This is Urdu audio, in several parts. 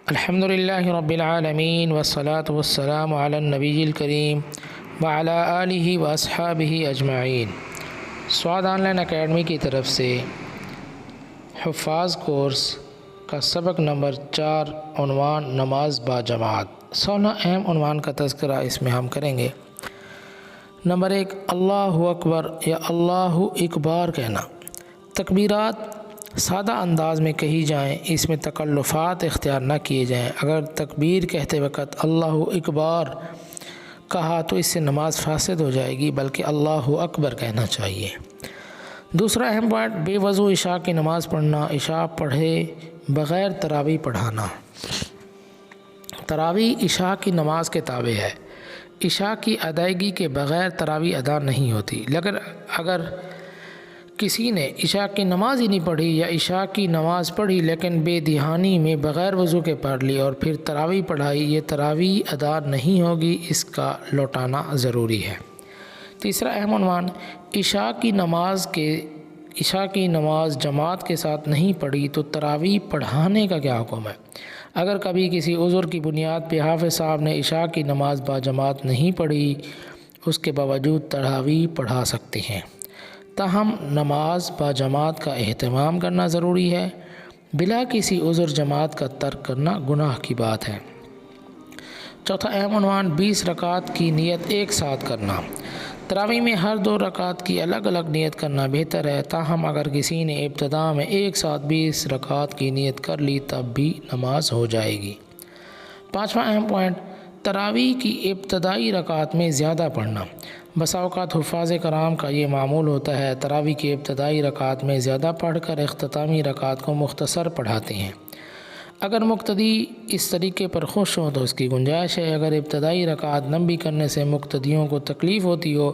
الحمدللہ رب العالمین والصلاة والسلام علی النبی الکریم وعلی آلہ واصحابہ اجمعین۔ سعاد آن لائن اکیڈمی کی طرف سے حفاظ کورس کا سبق نمبر 4 عنوان نماز با جماعت، 16 اہم عنوان کا تذکرہ اس میں ہم کریں گے۔ نمبر 1، اللہ اکبر یا اللہ اکبار کہنا۔ تکبیرات سادہ انداز میں کہی جائیں، اس میں تکلفات اختیار نہ کیے جائیں۔ اگر تکبیر کہتے وقت اللہ اکبار کہا تو اس سے نماز فاسد ہو جائے گی، بلکہ اللہ اکبر کہنا چاہیے۔ دوسرا اہم پوائنٹ، بے وضو عشاء کی نماز پڑھنا، عشاء پڑھے بغیر تراویح پڑھانا۔ تراویح عشاء کی نماز کے تابع ہے، عشاء کی ادائیگی کے بغیر تراویح ادا نہیں ہوتی۔ لیکن اگر کسی نے عشاء کی نماز ہی نہیں پڑھی یا عشاء کی نماز پڑھی لیکن بے دہانی میں بغیر وضو کے پڑھ لی اور پھر تراویح پڑھائی، یہ تراویح ادا نہیں ہوگی، اس کا لوٹانا ضروری ہے۔ تیسرا اہم عنوان، عشاء کی نماز جماعت کے ساتھ نہیں پڑھی تو تراویح پڑھانے کا کیا حکم ہے؟ اگر کبھی کسی عذر کی بنیاد پہ حافظ صاحب نے عشاء کی نماز با جماعت نہیں پڑھی، اس کے باوجود تراویح پڑھا سکتے ہیں۔ تاہم نماز با جماعت کا اہتمام کرنا ضروری ہے، بلا کسی عذر جماعت کا ترک کرنا گناہ کی بات ہے۔ چوتھا اہم عنوان، 20 رکعت کی نیت ایک ساتھ کرنا۔ تراویح میں ہر 2 رکعت کی الگ الگ نیت کرنا بہتر ہے، تاہم اگر کسی نے ابتدا میں ایک ساتھ 20 رکعت کی نیت کر لی تب بھی نماز ہو جائے گی۔ پانچواں اہم پوائنٹ، تراویح کی ابتدائی رکعت میں زیادہ پڑھنا۔ بسا اوقات حفاظ کرام کا یہ معمول ہوتا ہے، تراویح کی ابتدائی رکعت میں زیادہ پڑھ کر اختتامی رکعت کو مختصر پڑھاتے ہیں۔ اگر مقتدی اس طریقے پر خوش ہوں تو اس کی گنجائش ہے۔ اگر ابتدائی رکعت لمبی کرنے سے مقتدیوں کو تکلیف ہوتی ہو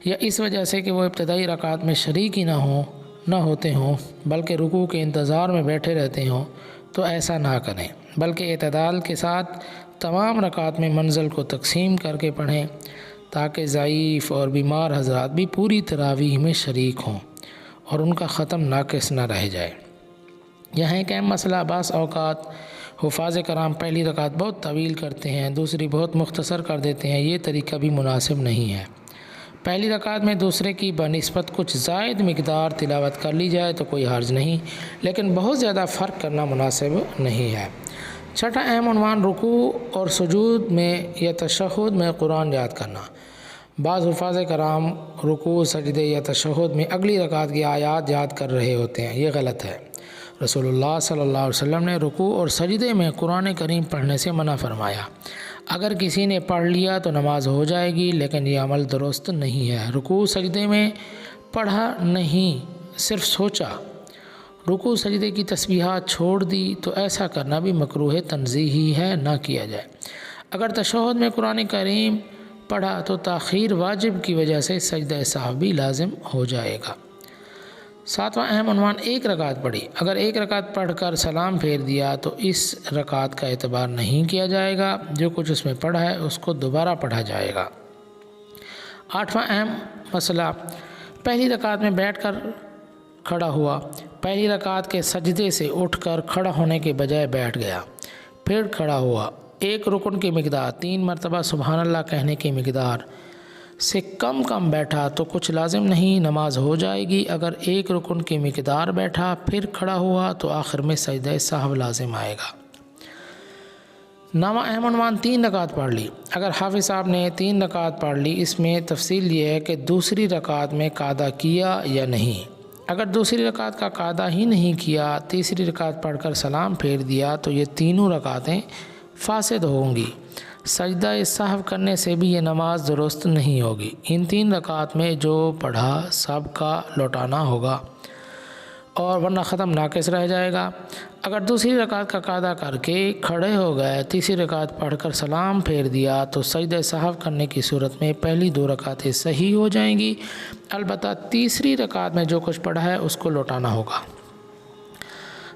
یا اس وجہ سے کہ وہ ابتدائی رکعت میں شریک ہی نہ ہوتے ہوں بلکہ رکوع کے انتظار میں بیٹھے رہتے ہوں تو ایسا نہ کریں، بلکہ اعتدال کے ساتھ تمام رکعت میں منزل کو تقسیم کر کے پڑھیں تاکہ ضعیف اور بیمار حضرات بھی پوری تراویح میں شریک ہوں اور ان کا ختم ناقص نہ رہ جائے۔ یہاں ایک اہم مسئلہ، بعض اوقات حفاظ کرام پہلی رکعت بہت طویل کرتے ہیں، دوسری بہت مختصر کر دیتے ہیں، یہ طریقہ بھی مناسب نہیں ہے۔ پہلی رکعت میں دوسرے کی بنسبت کچھ زائد مقدار تلاوت کر لی جائے تو کوئی حرج نہیں، لیکن بہت زیادہ فرق کرنا مناسب نہیں ہے۔ چھٹا اہم عنوان، رکوع اور سجود میں یا تشہد میں قرآن یاد کرنا۔ بعض حفاظ کرام رکوع، سجدے یا تشہد میں اگلی رکعت کی آیات یاد کر رہے ہوتے ہیں، یہ غلط ہے۔ رسول اللہ صلی اللہ علیہ وسلم نے رکوع اور سجدے میں قرآن کریم پڑھنے سے منع فرمایا۔ اگر کسی نے پڑھ لیا تو نماز ہو جائے گی، لیکن یہ عمل درست نہیں ہے۔ رکوع سجدے میں پڑھا نہیں، صرف سوچا، رکوع سجدے کی تسبیحات چھوڑ دی تو ایسا کرنا بھی مکروہ تنزیہی ہے، نہ کیا جائے۔ اگر تشہد میں قرآن کریم پڑھا تو تاخیر واجب کی وجہ سے سجدہ سہو بھی لازم ہو جائے گا۔ ساتواں اہم عنوان، 1 رکعت پڑھی۔ اگر 1 رکعت پڑھ کر سلام پھیر دیا تو اس رکعت کا اعتبار نہیں کیا جائے گا، جو کچھ اس میں پڑھا ہے اس کو دوبارہ پڑھا جائے گا۔ 8واں اہم مسئلہ، پہلی رکعت میں بیٹھ کر کھڑا ہوا، پہلی رکعت کے سجدے سے اٹھ کر کھڑا ہونے کے بجائے بیٹھ گیا، پھر کھڑا ہوا، ایک رکن کی مقدار 3 مرتبہ سبحان اللہ کہنے کی مقدار سے کم بیٹھا تو کچھ لازم نہیں، نماز ہو جائے گی۔ اگر 1 رکن کی مقدار بیٹھا پھر کھڑا ہوا تو آخر میں سجدہ سہو لازم آئے گا۔ 9واں اہم عنوان، 3 رکعت پڑھ لی۔ اگر حافظ صاحب نے 3 رکعت پڑھ لی، اس میں تفصیل یہ ہے کہ دوسری رکعت میں قعدہ کیا یا نہیں۔ اگر دوسری رکعت کا قعدہ ہی نہیں کیا، تیسری رکعت پڑھ کر سلام پھیر دیا تو یہ تینوں رکعتیں فاسد ہوں گی۔ سجدہ سہو کرنے سے بھی یہ نماز درست نہیں ہوگی۔ ان 3 رکعت میں جو پڑھا سب کا لوٹانا ہوگا اور ورنہ ختم ناقص رہ جائے گا۔ اگر دوسری رکعت کا قعدہ کر کے کھڑے ہو گئے، تیسری رکعت پڑھ کر سلام پھیر دیا تو سجدہ سہو کرنے کی صورت میں پہلی 2 رکعتیں صحیح ہو جائیں گی، البتہ تیسری رکعت میں جو کچھ پڑھا ہے اس کو لوٹانا ہوگا۔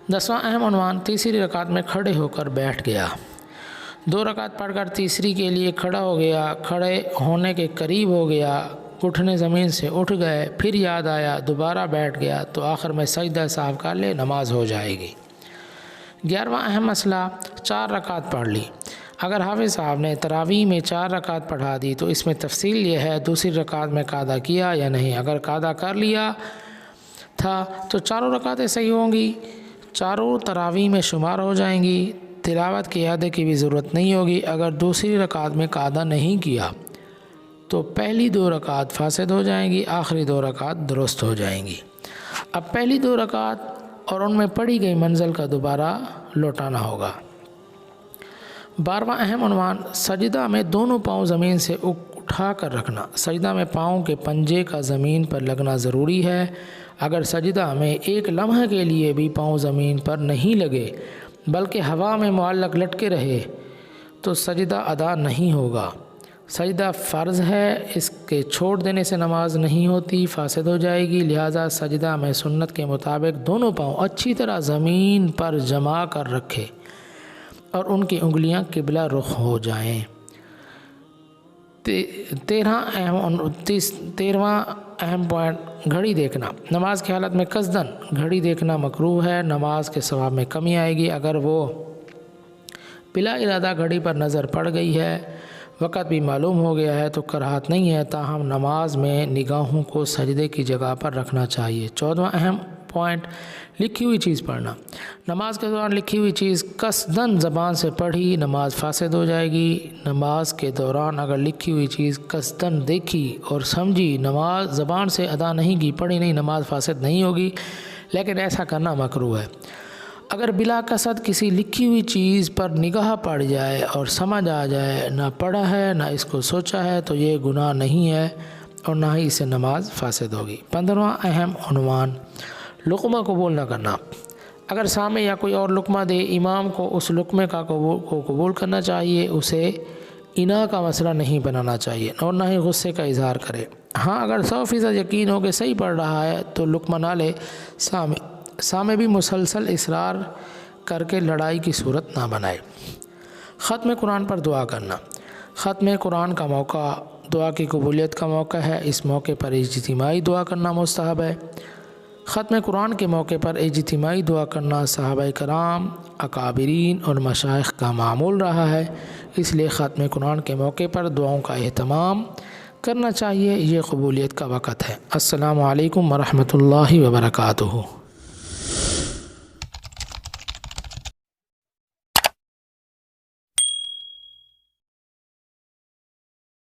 10واں اہم عنوان، تیسری رکعت میں کھڑے ہو کر بیٹھ گیا۔ 2 رکعت پڑھ کر تیسری کے لیے کھڑا ہو گیا، کھڑے ہونے کے قریب ہو گیا، گھٹنے زمین سے اٹھ گئے، پھر یاد آیا دوبارہ بیٹھ گیا تو آخر میں سجدہ سہو کر لے، نماز ہو جائے گی۔ 11واں اہم مسئلہ، 4 رکعت پڑھ لی۔ اگر حافظ صاحب نے تراویح میں 4 رکعت پڑھا دی تو اس میں تفصیل یہ ہے دوسری رکعت میں قاعدہ کیا یا نہیں۔ اگر قاعدہ کر لیا تھا تو 4 رکعتیں صحیح ہوں گی، 4 تراویح میں شمار ہو جائیں گی، تلاوت کے اعادے کی بھی ضرورت نہیں ہوگی۔ اگر دوسری رکعت میں قاعدہ نہیں کیا تو پہلی 2 رکعت فاسد ہو جائیں گی، آخری 2 رکعت درست ہو جائیں گی۔ اب پہلی 2 رکعت اور ان میں پڑھی گئی منزل کا دوبارہ لوٹانا ہوگا۔ 12واں اہم عنوان، سجدہ میں دونوں پاؤں زمین سے اٹھا کر رکھنا۔ سجدہ میں پاؤں کے پنجے کا زمین پر لگنا ضروری ہے۔ اگر سجدہ میں ایک لمحے کے لیے بھی پاؤں زمین پر نہیں لگے بلکہ ہوا میں معلق لٹکے رہے تو سجدہ ادا نہیں ہوگا۔ سجدہ فرض ہے، اس کے چھوڑ دینے سے نماز نہیں ہوتی، فاسد ہو جائے گی۔ لہٰذا سجدہ میں سنت کے مطابق دونوں پاؤں اچھی طرح زمین پر جما کر رکھے اور ان کی انگلیاں قبلہ رخ ہو جائیں۔ 13واں اہم پوائنٹ، گھڑی دیکھنا۔ نماز کی حالت میں قصداً گھڑی دیکھنا مکروہ ہے، نماز کے ثواب میں کمی آئے گی۔ اگر وہ بلا ارادہ گھڑی پر نظر پڑ گئی ہے، وقت بھی معلوم ہو گیا ہے تو کراہت نہیں ہے، تاہم نماز میں نگاہوں کو سجدے کی جگہ پر رکھنا چاہیے۔ 14واں اہم پوائنٹ، لکھی ہوئی چیز پڑھنا۔ نماز کے دوران لکھی ہوئی چیز قصداً زبان سے پڑھی، نماز فاسد ہو جائے گی۔ نماز کے دوران اگر لکھی ہوئی چیز قصداً دیکھی اور سمجھی، نماز زبان سے ادا نہیں کی، پڑھی نہیں، نماز فاسد نہیں ہوگی، لیکن ایسا کرنا مکروہ ہے۔ اگر بلا قصد کسی لکھی ہوئی چیز پر نگاہ پڑ جائے اور سمجھ آ جائے، نہ پڑھا ہے نہ اس کو سوچا ہے، تو یہ گناہ نہیں ہے اور نہ ہی اسے نماز فاسد ہوگی۔ 15واں اہم عنوان، لقمہ قبول نہ کرنا۔ اگر سامع یا کوئی اور لقمہ دے، امام کو اس لقمے کو قبول کرنا چاہیے، اسے انا کا مسئلہ نہیں بنانا چاہیے اور نہ ہی غصے کا اظہار کرے۔ ہاں، اگر 100% یقین ہو کہ صحیح پڑھ رہا ہے تو لقمہ نہ لے۔ سامع بھی مسلسل اصرار کر کے لڑائی کی صورت نہ بنائے۔ ختم قرآن پر دعا کرنا۔ ختم قرآن کا موقع دعا کی قبولیت کا موقع ہے، اس موقع پر اجتماعی دعا کرنا مستحب ہے۔ ختم قرآن کے موقع پر اجتماعی دعا کرنا صحابہ کرام، اکابرین اور مشائخ کا معمول رہا ہے، اس لیے ختم قرآن کے موقع پر دعاؤں کا اہتمام کرنا چاہیے، یہ قبولیت کا وقت ہے۔ السلام علیکم ورحمۃ اللہ وبرکاتہ۔